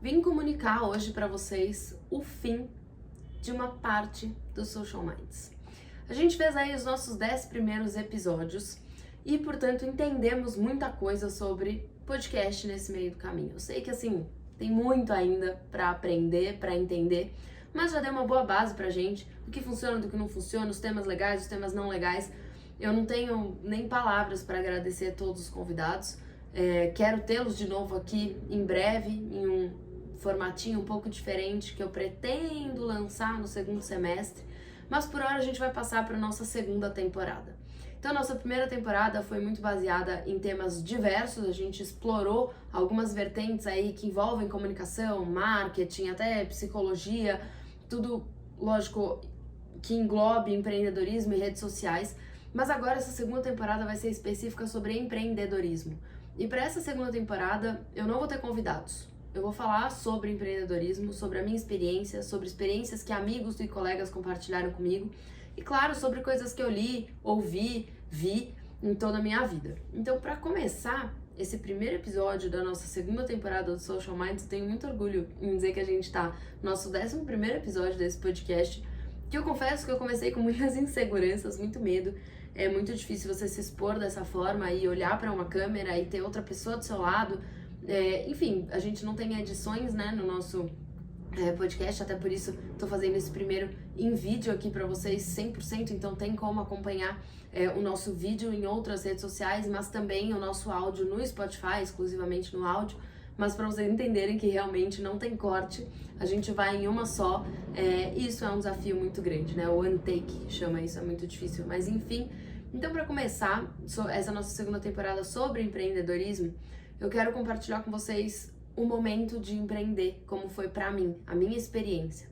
Vim comunicar hoje para vocês o fim de uma parte do Social Minds. A gente fez aí os nossos 10 primeiros episódios e, portanto, entendemos muita coisa sobre podcast nesse meio do caminho. Eu sei que, assim, tem muito ainda para aprender, para entender, mas já deu uma boa base pra gente, o que funciona, do que não funciona, os temas legais, os temas não legais. Eu não tenho nem palavras para agradecer a todos os convidados. Quero tê-los de novo aqui em breve, em um formatinho um pouco diferente que eu pretendo lançar no segundo semestre, mas por hora a gente vai passar para a nossa segunda temporada. Então, a nossa primeira temporada foi muito baseada em temas diversos, a gente explorou algumas vertentes aí que envolvem comunicação, marketing, até psicologia, tudo, lógico, que englobe empreendedorismo e redes sociais, mas agora essa segunda temporada vai ser específica sobre empreendedorismo. E para essa segunda temporada eu não vou ter convidados. Eu vou falar sobre empreendedorismo, sobre a minha experiência, sobre experiências que amigos e colegas compartilharam comigo e, claro, sobre coisas que eu li, ouvi, vi em toda a minha vida. Então, para começar esse primeiro episódio da nossa segunda temporada do Social Minds, eu tenho muito orgulho em dizer que a gente está no nosso 11º episódio desse podcast, que eu confesso que eu comecei com muitas inseguranças, muito medo. É muito difícil você se expor dessa forma e olhar para uma câmera e ter outra pessoa do seu lado. Enfim, a gente não tem edições, né, no nosso podcast, até por isso tô fazendo esse primeiro em vídeo aqui para vocês 100%, então tem como acompanhar o nosso vídeo em outras redes sociais, mas também o nosso áudio no Spotify, exclusivamente no áudio, mas para vocês entenderem que realmente não tem corte, a gente vai em uma só, isso é um desafio muito grande, né, o one take chama isso, é muito difícil, mas enfim. Então, para começar essa nossa segunda temporada sobre empreendedorismo, eu quero compartilhar com vocês o momento de empreender, como foi para mim, a minha experiência.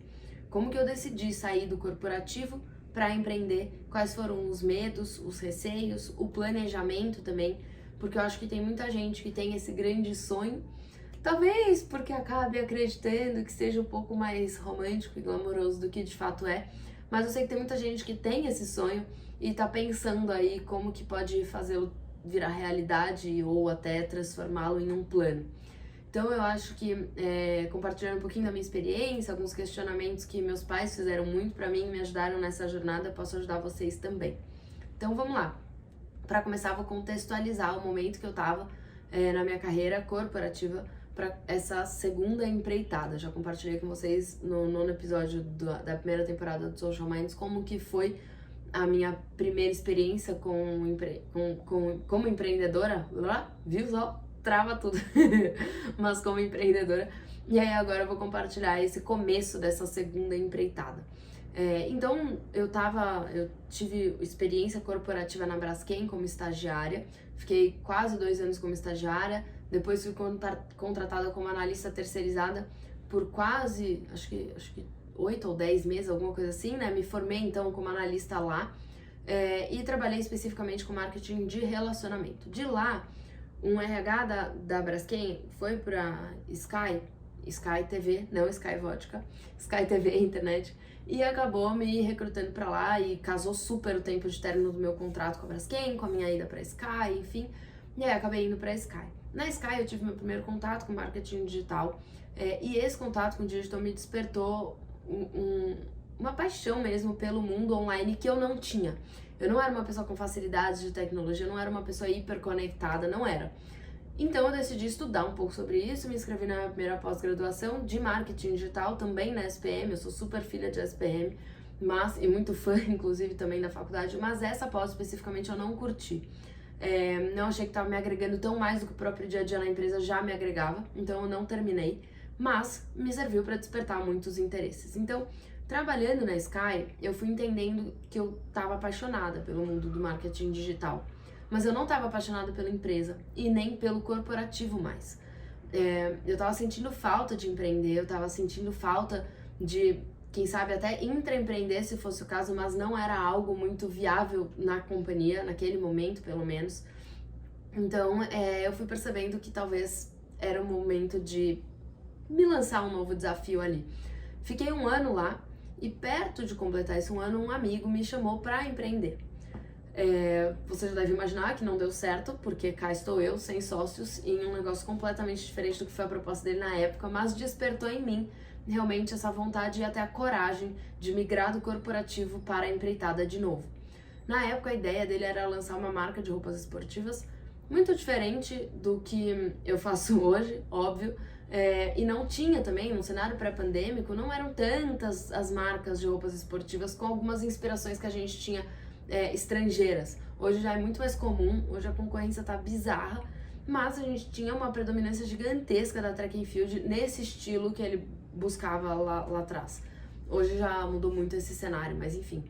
Como que eu decidi sair do corporativo para empreender, quais foram os medos, os receios, o planejamento também, porque eu acho que tem muita gente que tem esse grande sonho, talvez porque acabe acreditando que seja um pouco mais romântico e glamouroso do que de fato é, mas eu sei que tem muita gente que tem esse sonho e tá pensando aí como que pode fazê-lo virar realidade ou até transformá-lo em um plano. Então eu acho que compartilhando um pouquinho da minha experiência, alguns questionamentos que meus pais fizeram muito pra mim, me ajudaram nessa jornada, eu posso ajudar vocês também. Então vamos lá. Para começar, vou contextualizar o momento que eu tava na minha carreira corporativa para essa segunda empreitada. Já compartilhei com vocês no 9º episódio da primeira temporada do Social Minds como que foi a minha primeira experiência como empreendedora, viu só? Trava tudo, mas como empreendedora. E aí agora eu vou compartilhar esse começo dessa segunda empreitada. Então eu tive experiência corporativa na Braskem como estagiária, fiquei quase 2 anos como estagiária, depois fui contratada como analista terceirizada por quase, acho que 8 ou 10 meses, alguma coisa assim, né? Me formei então como analista lá e trabalhei especificamente com marketing de relacionamento. De lá, um RH da Braskem foi pra Sky TV, não Sky Vodka, Sky TV Internet, e acabou me recrutando pra lá e casou super o tempo de término do meu contrato com a Braskem, com a minha ida pra Sky, enfim, e aí acabei indo pra Sky. Na Sky eu tive meu primeiro contato com marketing digital e esse contato com o digital me despertou uma paixão mesmo pelo mundo online que eu não tinha. Eu não era uma pessoa com facilidades de tecnologia, eu não era uma pessoa hiper conectada, não era. Então eu decidi estudar um pouco sobre isso, me inscrevi na primeira pós-graduação de marketing digital, também na SPM, eu sou super filha de SPM, e muito fã, inclusive, também da faculdade, mas essa pós especificamente eu não curti. Não achei que estava me agregando tão mais do que o próprio dia a dia na empresa já me agregava, então eu não terminei, mas me serviu para despertar muitos interesses. Então, trabalhando na Sky, eu fui entendendo que eu estava apaixonada pelo mundo do marketing digital, mas eu não estava apaixonada pela empresa e nem pelo corporativo mais. Eu estava sentindo falta de empreender, eu estava sentindo falta de, quem sabe, até intraempreender se fosse o caso, mas não era algo muito viável na companhia, naquele momento pelo menos. Então eu fui percebendo que talvez era o momento de me lançar um novo desafio ali. Fiquei 1 ano lá e perto de completar esse 1 ano, um amigo me chamou para empreender. Você já deve imaginar que não deu certo, porque cá estou eu, sem sócios, em um negócio completamente diferente do que foi a proposta dele na época, mas despertou em mim realmente essa vontade e até a coragem de migrar do corporativo para a empreitada de novo. Na época, a ideia dele era lançar uma marca de roupas esportivas muito diferente do que eu faço hoje, óbvio, e não tinha também, num cenário pré-pandêmico, não eram tantas as marcas de roupas esportivas com algumas inspirações que a gente tinha estrangeiras. Hoje já é muito mais comum, hoje a concorrência tá bizarra, mas a gente tinha uma predominância gigantesca da track and field nesse estilo que ele buscava lá atrás. Hoje já mudou muito esse cenário, mas enfim.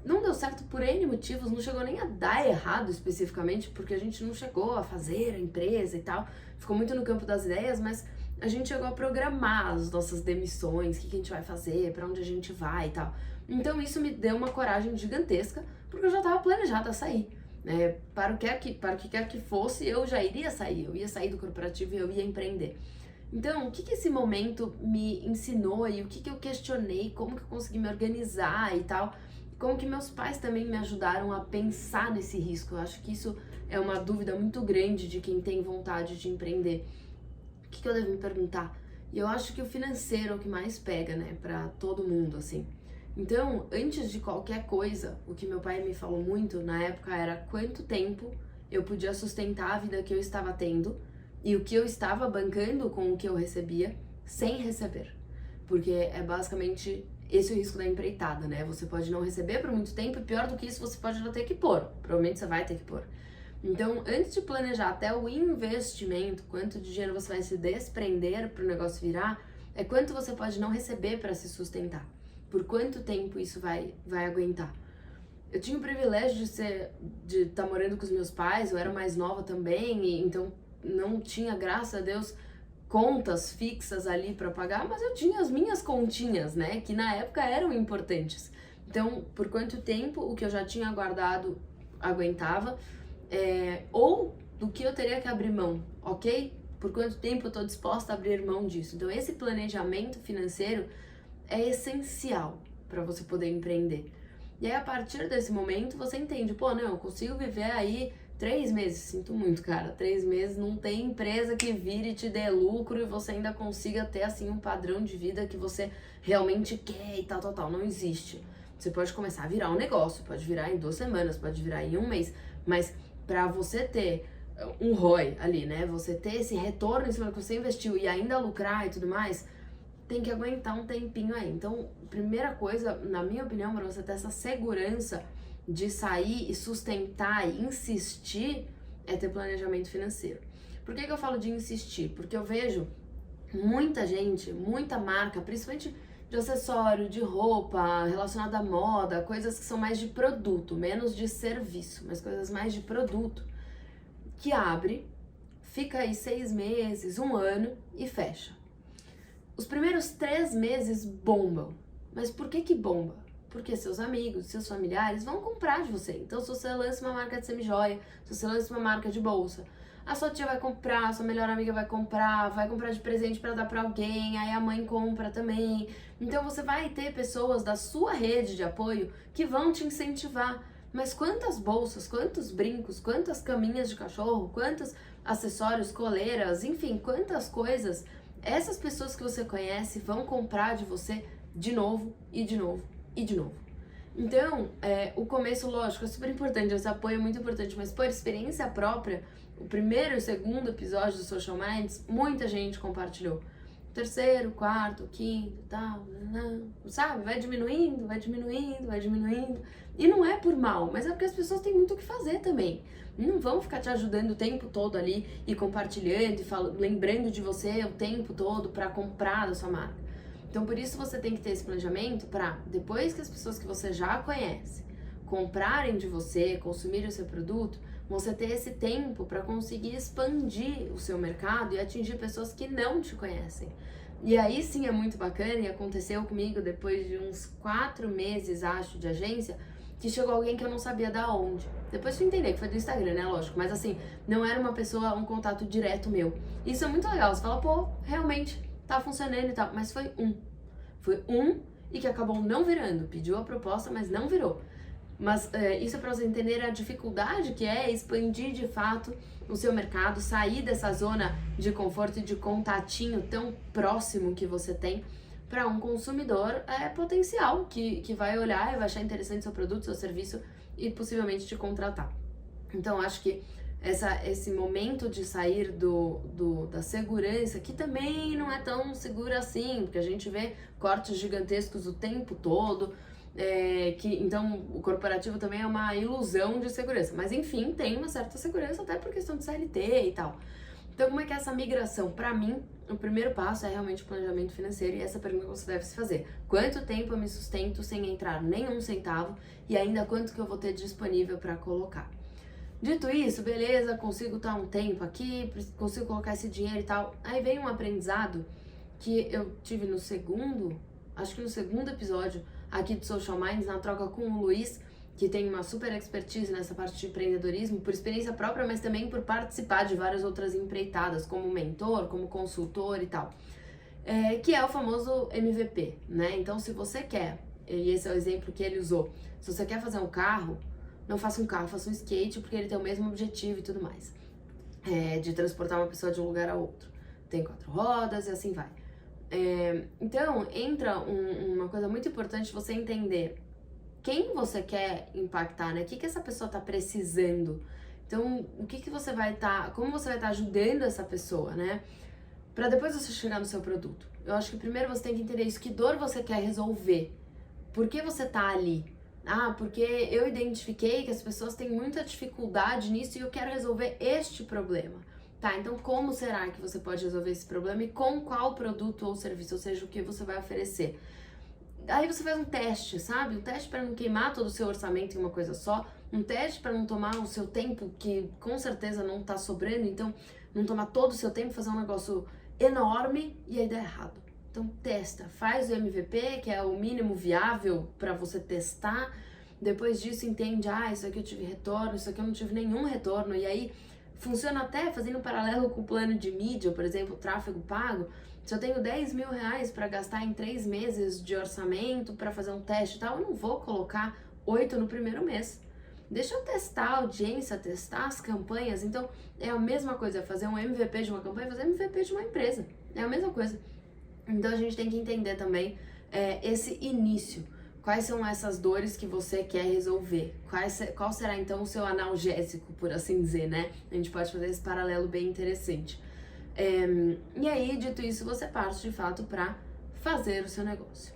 Não deu certo por N motivos, não chegou nem a dar errado especificamente, porque a gente não chegou a fazer a empresa e tal, ficou muito no campo das ideias, mas a gente chegou a programar as nossas demissões, o que a gente vai fazer, pra onde a gente vai e tal. Então isso me deu uma coragem gigantesca, porque eu já estava planejada a sair. Para o que quer que fosse, eu já iria sair, eu ia sair do corporativo e eu ia empreender. Então, o que esse momento me ensinou e o que eu questionei, como que eu consegui me organizar e tal, como que meus pais também me ajudaram a pensar nesse risco. Eu acho que isso é uma dúvida muito grande de quem tem vontade de empreender. O que eu devo me perguntar? E eu acho que o financeiro é o que mais pega, né, pra todo mundo, assim. Então, antes de qualquer coisa, o que meu pai me falou muito na época era quanto tempo eu podia sustentar a vida que eu estava tendo e o que eu estava bancando com o que eu recebia sem receber. Porque é basicamente esse o risco da empreitada, né? Você pode não receber por muito tempo e pior do que isso, você pode não ter que pôr. Provavelmente você vai ter que pôr. Então, antes de planejar até o investimento, quanto de dinheiro você vai se desprender para o negócio virar, é quanto você pode não receber para se sustentar. Por quanto tempo isso vai aguentar. Eu tinha o privilégio de estar morando com os meus pais, eu era mais nova também, e então não tinha, graças a Deus, contas fixas ali para pagar, mas eu tinha as minhas continhas, né, que na época eram importantes. Então, por quanto tempo o que eu já tinha guardado aguentava, ou do que eu teria que abrir mão, ok? Por quanto tempo eu estou disposta a abrir mão disso? Então, esse planejamento financeiro é essencial para você poder empreender. E aí, a partir desse momento, você entende, pô, não, eu consigo viver aí 3 meses, sinto muito, cara, 3 meses, não tem empresa que vire e te dê lucro e você ainda consiga ter, assim, um padrão de vida que você realmente quer e tal, não existe. Você pode começar a virar um negócio, pode virar em 2 semanas, pode virar em 1 mês, mas para você ter um ROI ali, né, você ter esse retorno em cima do que você investiu e ainda lucrar e tudo mais, tem que aguentar um tempinho aí. Então, primeira coisa, na minha opinião, para você ter essa segurança de sair e sustentar e insistir, é ter planejamento financeiro. Por que eu falo de insistir? Porque eu vejo muita gente, muita marca, principalmente de acessório, de roupa, relacionada à moda, coisas que são mais de produto, menos de serviço, mas coisas mais de produto, que abre, fica aí 6 meses, 1 ano e fecha. Os primeiros 3 meses bombam. Mas por que bomba? Porque seus amigos, seus familiares vão comprar de você. Então, se você lança uma marca de semijoia, se você lança uma marca de bolsa, a sua tia vai comprar, a sua melhor amiga vai comprar de presente para dar para alguém, aí a mãe compra também. Então, você vai ter pessoas da sua rede de apoio que vão te incentivar. Mas quantas bolsas, quantos brincos, quantas caminhas de cachorro, quantos acessórios, coleiras, enfim, quantas coisas essas pessoas que você conhece vão comprar de você de novo e de novo e de novo. Então, o começo, lógico, é super importante, esse apoio é muito importante, mas por experiência própria, o primeiro e o segundo episódio do Social Minds, muita gente compartilhou. O terceiro, quarto, quinto, tal, sabe? Vai diminuindo. E não é por mal, mas é porque as pessoas têm muito o que fazer também. Não vão ficar te ajudando o tempo todo ali e compartilhando e lembrando de você o tempo todo para comprar da sua marca. Então, por isso você tem que ter esse planejamento para, depois que as pessoas que você já conhece comprarem de você, consumirem o seu produto, você ter esse tempo para conseguir expandir o seu mercado e atingir pessoas que não te conhecem. E aí sim é muito bacana, e aconteceu comigo depois de uns 4 meses, acho, de agência, que chegou alguém que eu não sabia da onde. Depois eu entender que foi do Instagram, né, lógico, mas assim, não era uma pessoa, um contato direto meu. Isso é muito legal, você fala, pô, realmente tá funcionando e tal, mas foi um e que acabou não virando, pediu a proposta, mas não virou. Mas isso é para você entender a dificuldade que é expandir de fato o seu mercado, sair dessa zona de conforto e de contatinho tão próximo que você tem para um consumidor potencial que vai olhar e vai achar interessante seu produto, seu serviço e possivelmente te contratar. Então, acho que esse momento de sair da segurança, que também não é tão segura assim, porque a gente vê cortes gigantescos o tempo todo, então o corporativo também é uma ilusão de segurança, mas enfim, tem uma certa segurança até por questão de CLT e tal. Então, como é que é essa migração? Para mim, o primeiro passo é realmente o planejamento financeiro e essa pergunta que você deve se fazer. Quanto tempo eu me sustento sem entrar nenhum centavo e ainda quanto que eu vou ter disponível para colocar? Dito isso, beleza, consigo estar um tempo aqui, consigo colocar esse dinheiro e tal. Aí vem um aprendizado que eu tive acho que no segundo episódio aqui do Social Minds, na troca com o Luiz, que tem uma super expertise nessa parte de empreendedorismo, por experiência própria, mas também por participar de várias outras empreitadas, como mentor, como consultor e tal, que é o famoso MVP, né? Então, se você quer, e esse é o exemplo que ele usou, se você quer fazer um carro, não faça um carro, faça um skate, porque ele tem o mesmo objetivo e tudo mais, de transportar uma pessoa de um lugar a outro. Tem 4 rodas e assim vai. Então, entra uma coisa muito importante você entender quem você quer impactar, né? O que essa pessoa tá precisando. Então, como você vai estar ajudando essa pessoa, né? Pra depois você chegar no seu produto. Eu acho que primeiro você tem que entender isso, que dor você quer resolver. Por que você tá ali? Porque eu identifiquei que as pessoas têm muita dificuldade nisso e eu quero resolver este problema. Tá, então como será que você pode resolver esse problema e com qual produto ou serviço, ou seja, o que você vai oferecer? Aí você faz um teste, sabe? Um teste para não queimar todo o seu orçamento em uma coisa só, um teste para não tomar o seu tempo, que com certeza não tá sobrando, então não tomar todo o seu tempo, fazer um negócio enorme e aí dá errado. Então testa, faz o MVP, que é o mínimo viável para você testar. Depois disso entende, isso aqui eu tive retorno, isso aqui eu não tive nenhum retorno. E aí funciona até fazendo um paralelo com o plano de mídia, por exemplo, tráfego pago. Se eu tenho 10 mil reais para gastar em 3 meses de orçamento para fazer um teste e tal, eu não vou colocar 8 no primeiro mês. Deixa eu testar a audiência, testar as campanhas. Então é a mesma coisa, fazer um MVP de uma campanha, fazer um MVP de uma empresa. É a mesma coisa. Então a gente tem que entender também esse início. Quais são essas dores que você quer resolver? Qual será então o seu analgésico, por assim dizer, né? A gente pode fazer esse paralelo bem interessante. E aí, dito isso, você parte de fato para fazer o seu negócio.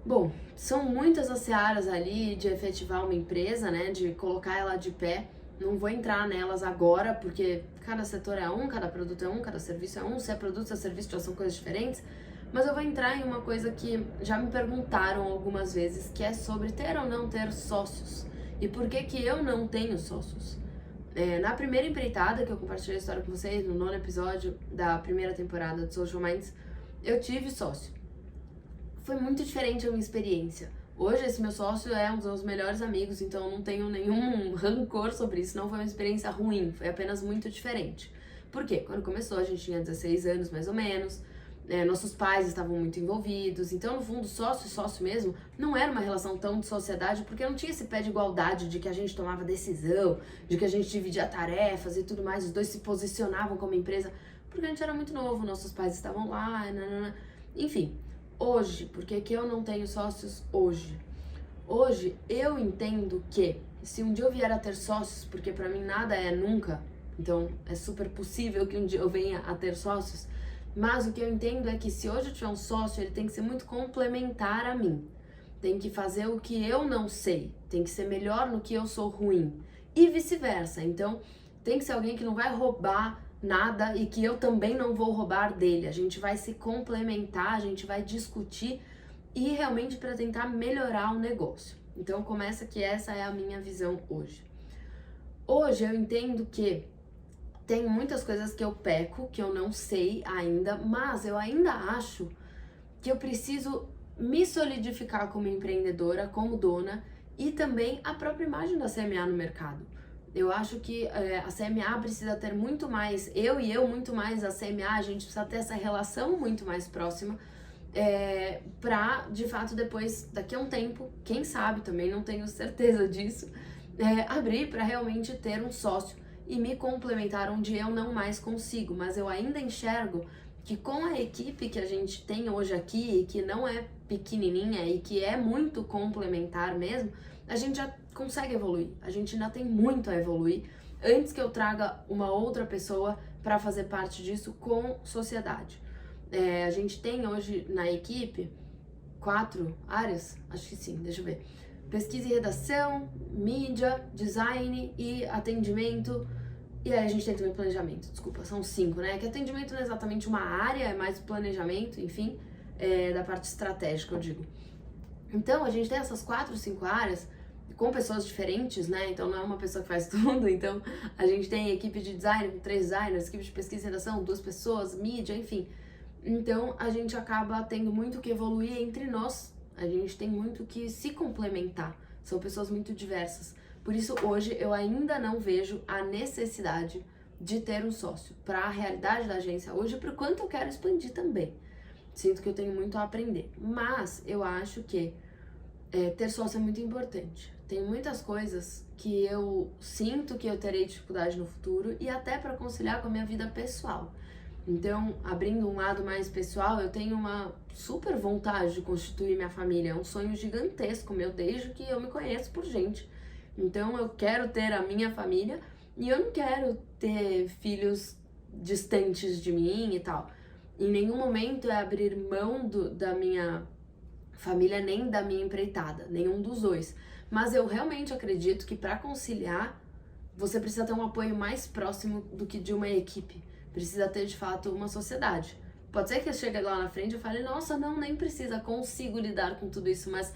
Bom, são muitas as searas ali de efetivar uma empresa, né? De colocar ela de pé. Não vou entrar nelas agora, porque cada setor é cada produto é cada serviço é se é produto, se é serviço, já são coisas diferentes. Mas eu vou entrar em uma coisa que já me perguntaram algumas vezes, que é sobre ter ou não ter sócios. E por que eu não tenho sócios? Na primeira empreitada que eu compartilhei a história com vocês, no 9º episódio da primeira temporada do Social Minds, eu tive sócio. Foi muito diferente a minha experiência. Hoje esse meu sócio é um dos meus melhores amigos, então eu não tenho nenhum rancor sobre isso, não foi uma experiência ruim, foi apenas muito diferente. Por quê? Quando começou a gente tinha 16 anos mais ou menos, nossos pais estavam muito envolvidos, então no fundo sócio e sócio mesmo não era uma relação tão de sociedade, porque não tinha esse pé de igualdade de que a gente tomava decisão, de que a gente dividia tarefas e tudo mais, os dois se posicionavam como empresa, porque a gente era muito novo, nossos pais estavam lá, enfim. Hoje, por que eu não tenho sócios hoje? Hoje eu entendo que se um dia eu vier a ter sócios, porque pra mim nada é nunca, então é super possível que um dia eu venha a ter sócios, mas o que eu entendo é que se hoje eu tiver um sócio, ele tem que ser muito complementar a mim. Tem que fazer o que eu não sei, tem que ser melhor no que eu sou ruim e vice-versa. Então tem que ser alguém que não vai roubar nada e que eu também não vou roubar dele. A gente vai se complementar, a gente vai discutir e realmente para tentar melhorar o negócio. Então começa que essa é a minha visão hoje. Hoje eu entendo que tem muitas coisas que eu peco, que eu não sei ainda, mas eu ainda acho que eu preciso me solidificar como empreendedora, como dona e também a própria imagem da CMA no mercado. Eu acho que a CMA precisa ter muito mais, eu muito mais a CMA, a gente precisa ter essa relação muito mais próxima pra, de fato, depois, daqui a um tempo, quem sabe, também não tenho certeza disso, abrir para realmente ter um sócio e me complementar onde eu não mais consigo, mas eu ainda enxergo que com a equipe que a gente tem hoje aqui, que não é pequenininha e que é muito complementar mesmo, a gente já consegue evoluir, a gente ainda tem muito a evoluir antes que eu traga uma outra pessoa para fazer parte disso com sociedade. A gente tem hoje na equipe 4 áreas, acho que sim, deixa eu ver. Pesquisa e redação, mídia, design e atendimento. E aí a gente tem também planejamento, desculpa, são 5, né? Que atendimento não é exatamente uma área, é mais planejamento, enfim, da parte estratégica, eu digo. Então, a gente tem essas 4, 5 áreas com pessoas diferentes, né? Então, não é uma pessoa que faz tudo. Então, a gente tem equipe de design com 3 designers, equipe de pesquisa e redação, 2 pessoas, mídia, enfim. Então, a gente acaba tendo muito que evoluir entre nós. A gente tem muito que se complementar. São pessoas muito diversas. Por isso, hoje, eu ainda não vejo a necessidade de ter um sócio para a realidade da agência hoje, por quanto eu quero expandir também. Sinto que eu tenho muito a aprender. Mas eu acho que ter sócio é muito importante. Tem muitas coisas que eu sinto que eu terei dificuldade no futuro e até para conciliar com a minha vida pessoal. Então, abrindo um lado mais pessoal, eu tenho uma super vontade de constituir minha família. É um sonho gigantesco meu desde que eu me conheço por gente. Então, eu quero ter a minha família e eu não quero ter filhos distantes de mim e tal. Em nenhum momento é abrir mão da minha família nem da minha empreitada, nenhum dos dois. Mas eu realmente acredito que para conciliar, você precisa ter um apoio mais próximo do que de uma equipe. Precisa ter, de fato, uma sociedade. Pode ser que eu chegue lá na frente e fale, nossa, não, nem precisa, consigo lidar com tudo isso, mas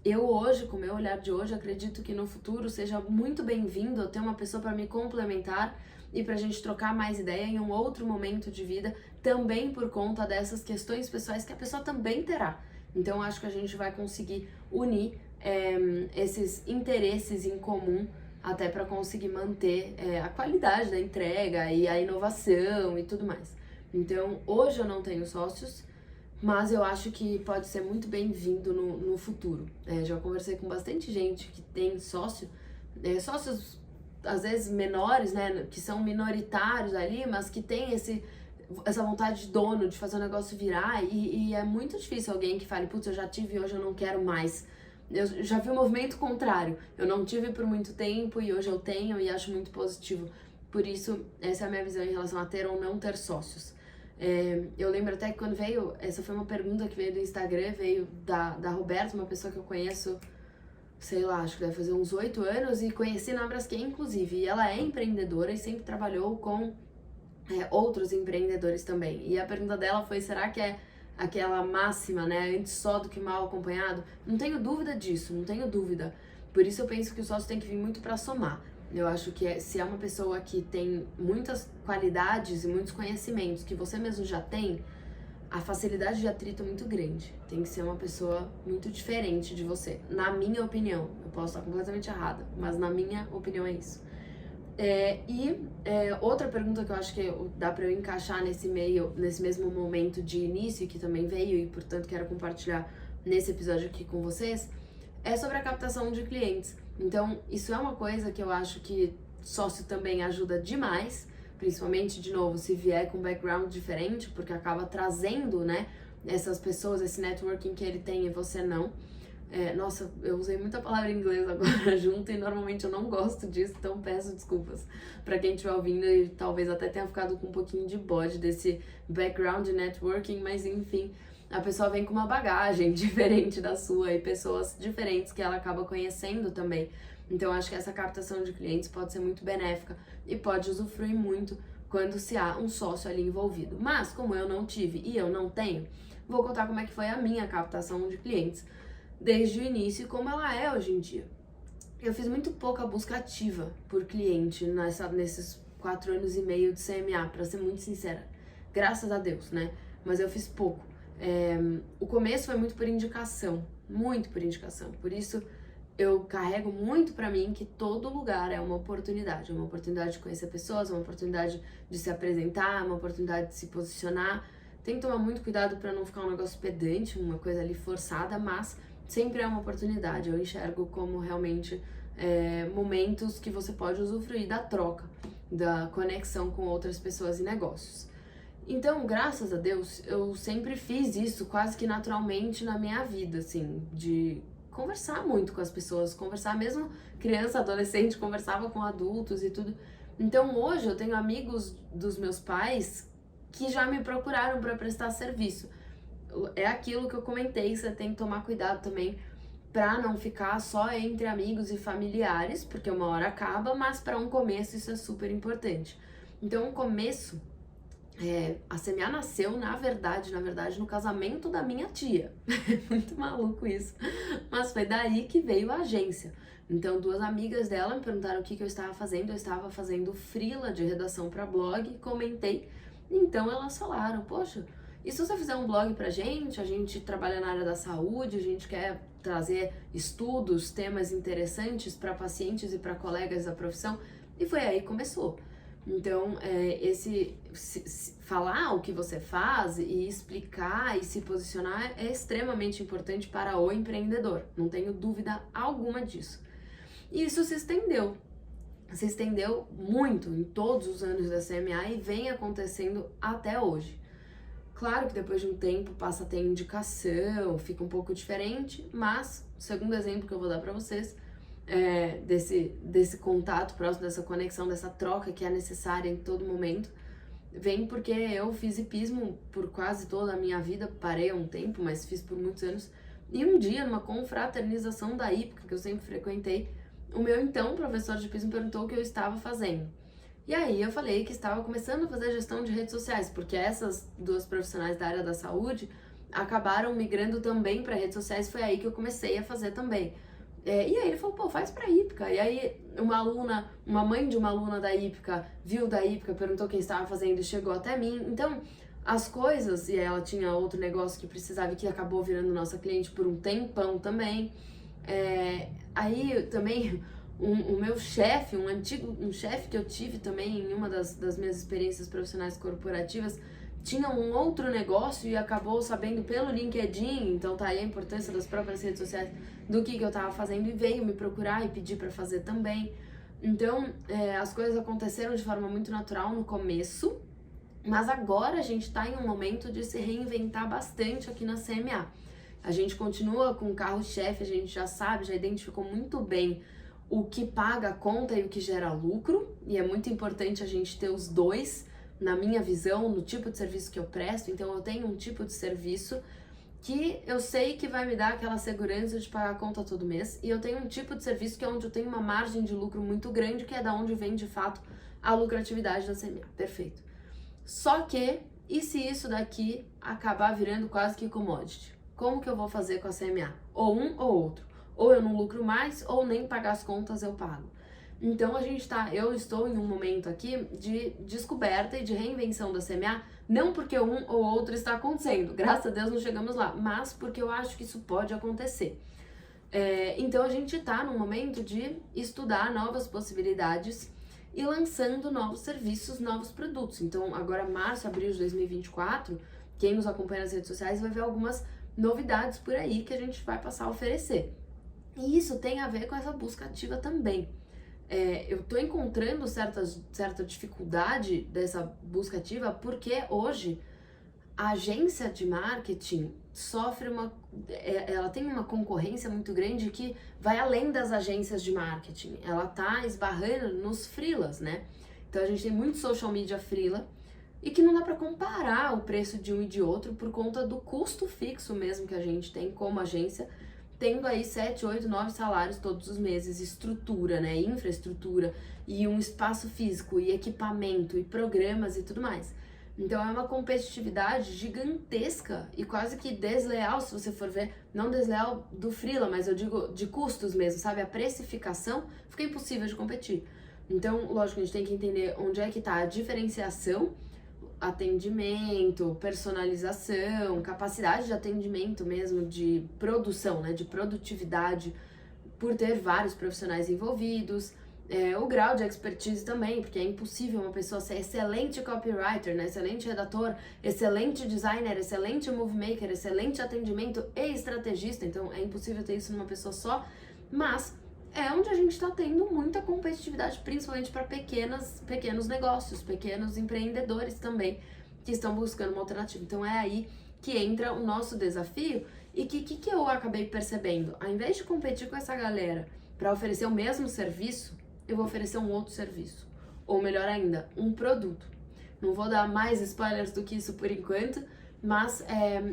eu hoje, com o meu olhar de hoje, acredito que no futuro seja muito bem-vindo eu ter uma pessoa para me complementar e pra gente trocar mais ideia em um outro momento de vida, também por conta dessas questões pessoais que a pessoa também terá. Então, acho que a gente vai conseguir unir esses interesses em comum até para conseguir manter a qualidade da entrega e a inovação e tudo mais. Então, hoje eu não tenho sócios, mas eu acho que pode ser muito bem-vindo no futuro. Já conversei com bastante gente que tem sócios às vezes menores, né, que são minoritários ali, mas que tem essa vontade de dono, de fazer o negócio virar, e é muito difícil alguém que fale, putz, eu já tive e hoje eu não quero mais. Eu já vi o movimento contrário, eu não tive por muito tempo e hoje eu tenho e acho muito positivo. Por isso, essa é a minha visão em relação a ter ou não ter sócios. Eu lembro até que quando veio, essa foi uma pergunta que veio do Instagram, veio da Roberta, uma pessoa que eu conheço, sei lá, acho que deve fazer uns 8 anos, e conheci na Braskem, inclusive, e ela é empreendedora e sempre trabalhou com outros empreendedores também. E a pergunta dela foi, será que é aquela máxima, né, antes só do que mal acompanhado? Não tenho dúvida disso, não tenho dúvida. Por isso eu penso que o sócio tem que vir muito para somar. Eu acho que se é uma pessoa que tem muitas qualidades e muitos conhecimentos que você mesmo já tem, a facilidade de atrito é muito grande. Tem que ser uma pessoa muito diferente de você, na minha opinião. Eu posso estar completamente errada, mas na minha opinião é isso. Outra pergunta que eu acho que dá pra eu encaixar nesse mesmo momento de início, que também veio e portanto quero compartilhar nesse episódio aqui com vocês, é sobre a captação de clientes. Então, isso é uma coisa que eu acho que sócio também ajuda demais, principalmente, de novo, se vier com um background diferente, porque acaba trazendo, né, essas pessoas, esse networking que ele tem e você não. Nossa, eu usei muita palavra em inglês agora junto e normalmente eu não gosto disso, então peço desculpas pra quem estiver ouvindo e talvez até tenha ficado com um pouquinho de bode desse background de networking, mas enfim, a pessoa vem com uma bagagem diferente da sua e pessoas diferentes que ela acaba conhecendo também. Então acho que essa captação de clientes pode ser muito benéfica e pode usufruir muito quando se há um sócio ali envolvido. Mas como eu não tive e eu não tenho, vou contar como é que foi a minha captação de clientes desde o início e como ela é hoje em dia. Eu fiz muito pouca busca ativa por cliente nesses 4 anos e meio de CMA, pra ser muito sincera. Graças a Deus, né? Mas eu fiz pouco. O começo foi muito por indicação, muito por indicação. Por isso, eu carrego muito pra mim que todo lugar é uma oportunidade. É uma oportunidade de conhecer pessoas, é uma oportunidade de se apresentar, é uma oportunidade de se posicionar. Tem que tomar muito cuidado para não ficar um negócio pedante, uma coisa ali forçada, mas sempre é uma oportunidade. Eu enxergo como realmente momentos que você pode usufruir da troca, da conexão com outras pessoas e negócios. Então, graças a Deus, eu sempre fiz isso quase que naturalmente na minha vida, assim, de conversar muito com as pessoas, conversar mesmo criança, adolescente, conversava com adultos e tudo. Então, hoje eu tenho amigos dos meus pais que já me procuraram para prestar serviço. É aquilo que eu comentei, você tem que tomar cuidado também para não ficar só entre amigos e familiares, porque uma hora acaba, mas para um começo isso é super importante. Então, um começo, a CMA nasceu, na verdade, no casamento da minha tia. Muito maluco isso. Mas foi daí que veio a agência. Então, duas amigas dela me perguntaram o que eu estava fazendo. Eu estava fazendo freela de redação para blog, comentei. Então, elas falaram, poxa, e se você fizer um blog pra gente? A gente trabalha na área da saúde, a gente quer trazer estudos, temas interessantes para pacientes e para colegas da profissão. E foi aí que começou. Então, falar o que você faz e explicar e se posicionar é extremamente importante para o empreendedor, não tenho dúvida alguma disso. E isso se estendeu muito em todos os anos da CMA e vem acontecendo até hoje. Claro que depois de um tempo passa a ter indicação, fica um pouco diferente, mas o segundo exemplo que eu vou dar para vocês desse contato próximo, dessa conexão, dessa troca que é necessária em todo momento, vem porque eu fiz hipismo por quase toda a minha vida, parei há um tempo, mas fiz por muitos anos, e um dia, numa confraternização da hípica, que eu sempre frequentei, o meu então professor de hipismo perguntou o que eu estava fazendo. E aí eu falei que estava começando a fazer gestão de redes sociais, porque essas duas profissionais da área da saúde acabaram migrando também para redes sociais, foi aí que eu comecei a fazer também. E aí ele falou, pô, faz pra hípica. E aí uma mãe de uma aluna da hípica, viu da hípica, perguntou quem estava fazendo e chegou até mim. Então, as coisas, e ela tinha outro negócio que precisava e que acabou virando nossa cliente por um tempão também. Aí também o meu chefe, um chefe que eu tive também em uma das minhas experiências profissionais corporativas, tinha um outro negócio e acabou sabendo pelo LinkedIn, então tá aí a importância das próprias redes sociais, do que eu tava fazendo e veio me procurar e pedir para fazer também. Então, as coisas aconteceram de forma muito natural no começo, mas agora a gente tá em um momento de se reinventar bastante aqui na CMA. A gente continua com o carro-chefe, a gente já sabe, já identificou muito bem o que paga a conta e o que gera lucro, e é muito importante a gente ter os dois, na minha visão, no tipo de serviço que eu presto. Então eu tenho um tipo de serviço que eu sei que vai me dar aquela segurança de pagar a conta todo mês, e eu tenho um tipo de serviço que é onde eu tenho uma margem de lucro muito grande, que é da onde vem de fato a lucratividade da CMA. Perfeito. Só que, e se isso daqui acabar virando quase que commodity? Como que eu vou fazer com a CMA? Ou um ou outro. Ou eu não lucro mais, ou nem pagar as contas eu pago. Então eu estou em um momento aqui de descoberta e de reinvenção da CMA, não porque um ou outro está acontecendo, graças a Deus não chegamos lá, mas porque eu acho que isso pode acontecer. Então a gente está num momento de estudar novas possibilidades e lançando novos serviços, novos produtos. Então agora março, abril de 2024, quem nos acompanha nas redes sociais vai ver algumas novidades por aí que a gente vai passar a oferecer. E isso tem a ver com essa busca ativa também. Eu tô encontrando certa dificuldade dessa busca ativa porque hoje a agência de marketing sofre ela tem uma concorrência muito grande que vai além das agências de marketing. Ela tá esbarrando nos freelas, né? Então a gente tem muito social media freela e que não dá para comparar o preço de um e de outro por conta do custo fixo mesmo que a gente tem como agência, tendo aí 7, 8, 9 salários todos os meses, estrutura, né, infraestrutura, e um espaço físico, e equipamento, e programas e tudo mais. Então é uma competitividade gigantesca e quase que desleal, se você for ver, não desleal do freela, mas eu digo de custos mesmo, sabe? A precificação fica impossível de competir. Então, lógico, a gente tem que entender onde é que está a diferenciação, atendimento, personalização, capacidade de atendimento mesmo, de produção, né, de produtividade, por ter vários profissionais envolvidos, o grau de expertise também, porque é impossível uma pessoa ser excelente copywriter, né? Excelente redator, excelente designer, excelente movie maker, excelente atendimento e estrategista, então é impossível ter isso numa pessoa só, mas é onde a gente está tendo muita competitividade, principalmente para pequenos negócios, pequenos empreendedores também, que estão buscando uma alternativa. Então é aí que entra o nosso desafio e que eu acabei percebendo. Ao invés de competir com essa galera para oferecer o mesmo serviço, eu vou oferecer um outro serviço. Ou melhor ainda, um produto. Não vou dar mais spoilers do que isso por enquanto, mas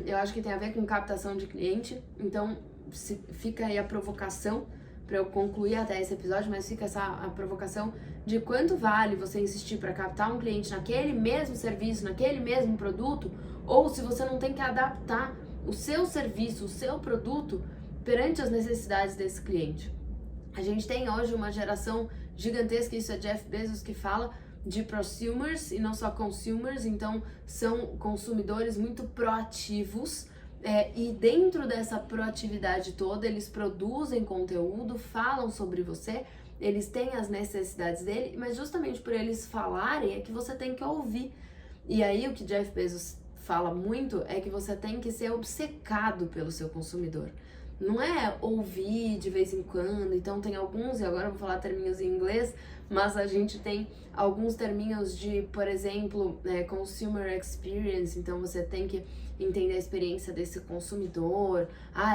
eu acho que tem a ver com captação de cliente. Então fica aí a provocação para eu concluir até esse episódio, mas fica a provocação de quanto vale você insistir para captar um cliente naquele mesmo serviço, naquele mesmo produto, ou se você não tem que adaptar o seu serviço, o seu produto perante as necessidades desse cliente. A gente tem hoje uma geração gigantesca, isso é Jeff Bezos que fala, de prosumers e não só consumers, então são consumidores muito proativos, e dentro dessa proatividade toda eles produzem conteúdo, falam sobre você, eles têm as necessidades dele, mas justamente por eles falarem é que você tem que ouvir. E aí o que Jeff Bezos fala muito é que você tem que ser obcecado pelo seu consumidor. Não é ouvir de vez em quando, então tem alguns, e agora eu vou falar terminhos em inglês, mas a gente tem alguns terminhos de, por exemplo, consumer experience, então você tem que entender a experiência desse consumidor,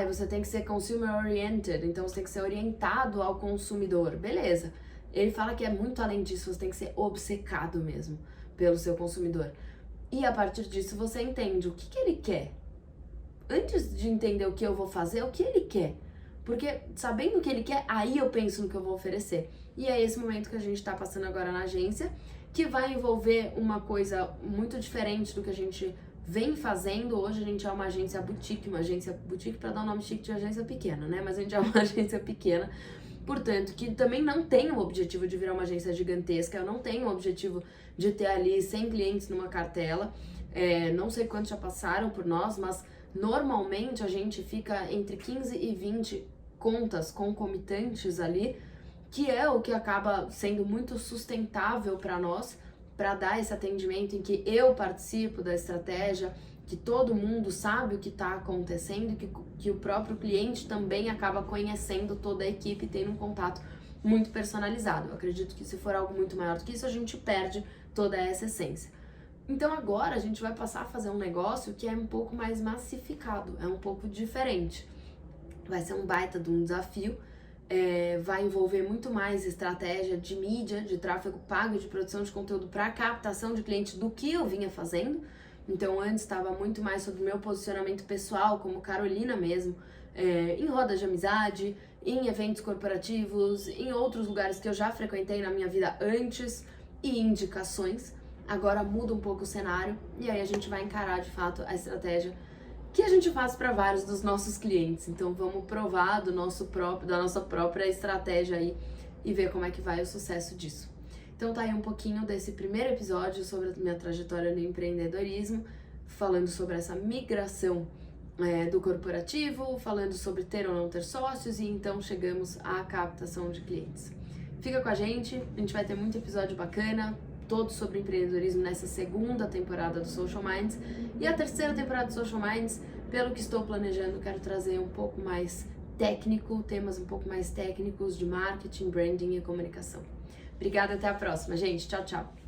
você tem que ser consumer oriented, então você tem que ser orientado ao consumidor, beleza. Ele fala que é muito além disso, você tem que ser obcecado mesmo pelo seu consumidor. E a partir disso você entende o que ele quer. Antes de entender o que eu vou fazer, o que ele quer. Porque sabendo o que ele quer, aí eu penso no que eu vou oferecer. E é esse momento que a gente tá passando agora na agência, que vai envolver uma coisa muito diferente do que a gente vem fazendo. Hoje a gente é uma agência boutique para dar um nome chique de agência pequena, né? Mas a gente é uma agência pequena, portanto, que também não tem o objetivo de virar uma agência gigantesca, eu não tenho o objetivo de ter ali 100 clientes numa cartela, não sei quantos já passaram por nós, mas normalmente a gente fica entre 15 e 20 contas concomitantes ali, que é o que acaba sendo muito sustentável para nós, para dar esse atendimento em que eu participo da estratégia, que todo mundo sabe o que está acontecendo, que o próprio cliente também acaba conhecendo toda a equipe e tendo um contato muito personalizado. Eu acredito que se for algo muito maior do que isso, a gente perde toda essa essência. Então agora a gente vai passar a fazer um negócio que é um pouco mais massificado, é um pouco diferente. Vai ser um baita de um desafio, vai envolver muito mais estratégia de mídia, de tráfego pago, de produção de conteúdo para captação de clientes do que eu vinha fazendo. Então antes estava muito mais sobre o meu posicionamento pessoal, como Carolina mesmo, em rodas de amizade, em eventos corporativos, em outros lugares que eu já frequentei na minha vida antes e indicações. Agora muda um pouco o cenário e aí a gente vai encarar de fato a estratégia que a gente faz para vários dos nossos clientes. Então vamos provar da nossa própria estratégia aí e ver como é que vai o sucesso disso. Então tá aí um pouquinho desse primeiro episódio sobre a minha trajetória no empreendedorismo, falando sobre essa migração do corporativo, falando sobre ter ou não ter sócios e então chegamos à captação de clientes. Fica com a gente vai ter muito episódio bacana, todos sobre empreendedorismo nessa segunda temporada do Social Minds. E a terceira temporada do Social Minds, pelo que estou planejando, quero trazer um pouco mais técnico, temas um pouco mais técnicos de marketing, branding e comunicação. Obrigada, até a próxima, gente. Tchau, tchau.